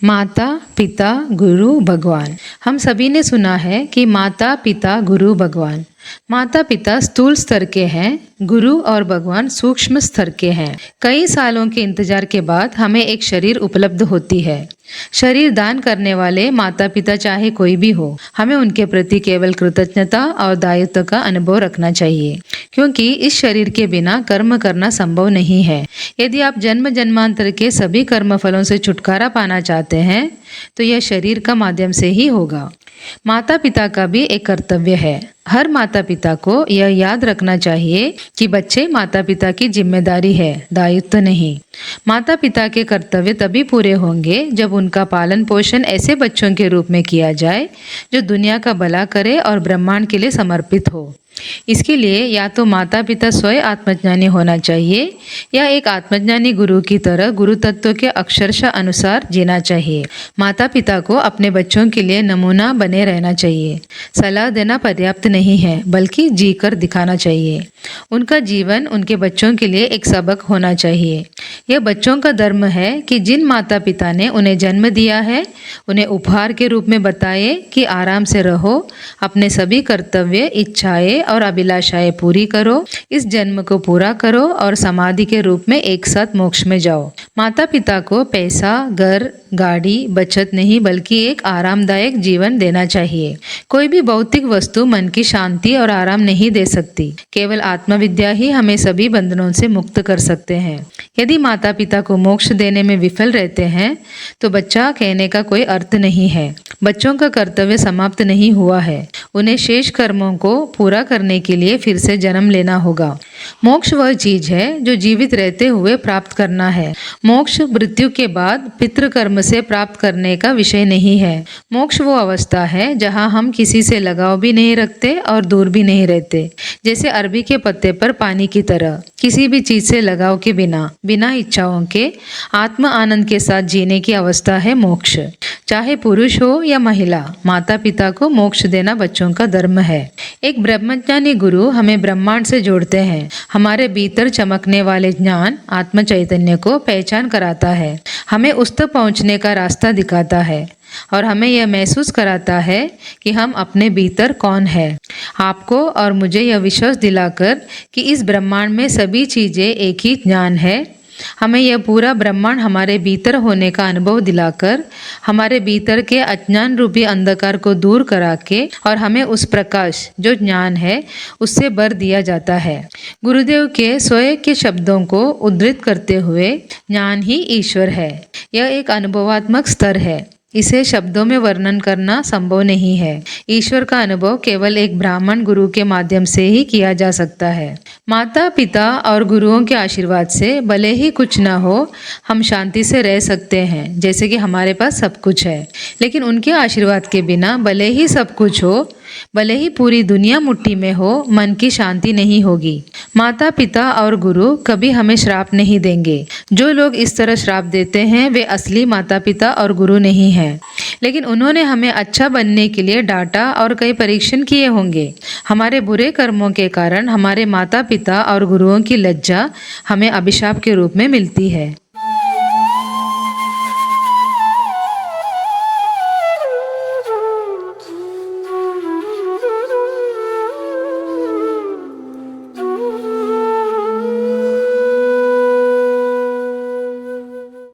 माता पिता गुरु भगवान। हम सभी ने सुना है कि माता पिता गुरु भगवान। माता पिता स्थूल स्तर के हैं, गुरु और भगवान सूक्ष्म स्तर के हैं। कई सालों के इंतजार के बाद हमें एक शरीर उपलब्ध होती है। शरीर दान करने वाले माता पिता चाहे कोई भी हो, हमें उनके प्रति केवल कृतज्ञता और दायित्व का अनुभव रखना चाहिए, क्योंकि इस शरीर के बिना कर्म करना संभव नहीं है। यदि आप जन्म जन्मांतर के सभी कर्म फलों से छुटकारा पाना चाहते हैं तो यह शरीर का माध्यम से ही होगा। माता पिता का भी एक कर्तव्य है। हर माता पिता को यह याद रखना चाहिए कि बच्चे माता पिता की जिम्मेदारी है, दायित्व नहीं। माता पिता के कर्तव्य तभी पूरे होंगे जब उनका पालन पोषण ऐसे बच्चों के रूप में किया जाए जो दुनिया का भला करे और ब्रह्मांड के लिए समर्पित हो। इसके लिए या तो माता पिता स्वयं आत्मज्ञानी होना चाहिए या एक आत्मज्ञानी गुरु की तरह गुरु तत्व के अक्षरशः अनुसार जीना चाहिए। माता पिता को अपने बच्चों के लिए नमूना बने रहना चाहिए। सलाह देना पर्याप्त नहीं है, बल्कि जी कर दिखाना चाहिए। उनका जीवन उनके बच्चों के लिए एक सबक होना चाहिए। यह बच्चों का धर्म है कि जिन माता पिता ने उन्हें जन्म दिया है उन्हें उपहार के रूप में बताए कि आराम से रहो, अपने सभी कर्तव्य, इच्छाएं और अभिलाषाएं पूरी करो, इस जन्म को पूरा करो और समाधि के रूप में एक साथ मोक्ष में जाओ। माता पिता को पैसा, घर, गाड़ी, बचत नहीं, बल्कि एक आरामदायक जीवन देना चाहिए। कोई भी भौतिक वस्तु मन की शांति और आराम नहीं दे सकती। केवल आत्मविद्या ही हमें सभी बंधनों से मुक्त कर सकते हैं। यदि माता पिता को मोक्ष देने में विफल रहते हैं तो बच्चा कहने का कोई अर्थ नहीं है। बच्चों का कर्तव्य समाप्त नहीं हुआ है। उन्हें शेष कर्मों को पूरा करने के लिए फिर से जन्म लेना होगा। मोक्ष वह चीज है जो जीवित रहते हुए प्राप्त करना है। मोक्ष मृत्यु के बाद पितृकर्म से प्राप्त करने का विषय नहीं है। मोक्ष वो अवस्था है जहाँ हम किसी से लगाव भी नहीं रखते और दूर भी नहीं रहते, जैसे अरबी के पत्ते पर पानी की तरह। किसी भी चीज से लगाव के बिना, बिना इच्छाओं के, आत्म आनंद के साथ जीने की अवस्था है मोक्ष। चाहे पुरुष हो या महिला, माता पिता को मोक्ष देना बच्चों का धर्म है। एक ब्रह्मज्ञानी गुरु हमें ब्रह्मांड से जोड़ते हैं। हमारे भीतर चमकने वाले ज्ञान, आत्म चैतन्य को पहचान कराता है, हमें उस तक पहुंचने का रास्ता दिखाता है और हमें यह महसूस कराता है कि हम अपने भीतर कौन है। आपको और मुझे यह विश्वास दिलाकर कि इस ब्रह्मांड में सभी चीजें एक ही ज्ञान है, हमें यह पूरा ब्रह्मांड हमारे भीतर होने का अनुभव दिलाकर हमारे भीतर के अज्ञान रूपी अंधकार को दूर करा के और हमें उस प्रकाश जो ज्ञान है उससे भर दिया जाता है। गुरुदेव के स्वयं के शब्दों को उद्धृत करते हुए, ज्ञान ही ईश्वर है। यह एक अनुभवात्मक स्तर है, इसे शब्दों में वर्णन करना संभव नहीं है। ईश्वर का अनुभव केवल एक ब्राह्मण गुरु के माध्यम से ही किया जा सकता है। माता पिता और गुरुओं के आशीर्वाद से भले ही कुछ ना हो, हम शांति से रह सकते हैं, जैसे कि हमारे पास सब कुछ है। लेकिन उनके आशीर्वाद के बिना भले ही सब कुछ हो, भले ही पूरी दुनिया मुट्ठी में हो, मन की शांति नहीं होगी। माता पिता और गुरु कभी हमें श्राप नहीं देंगे। जो लोग इस तरह श्राप देते हैं वे असली माता पिता और गुरु नहीं हैं, लेकिन उन्होंने हमें अच्छा बनने के लिए डांटा और कई परीक्षण किए होंगे। हमारे बुरे कर्मों के कारण हमारे माता पिता और गुरुओं की लज्जा हमें अभिशाप के रूप में मिलती है।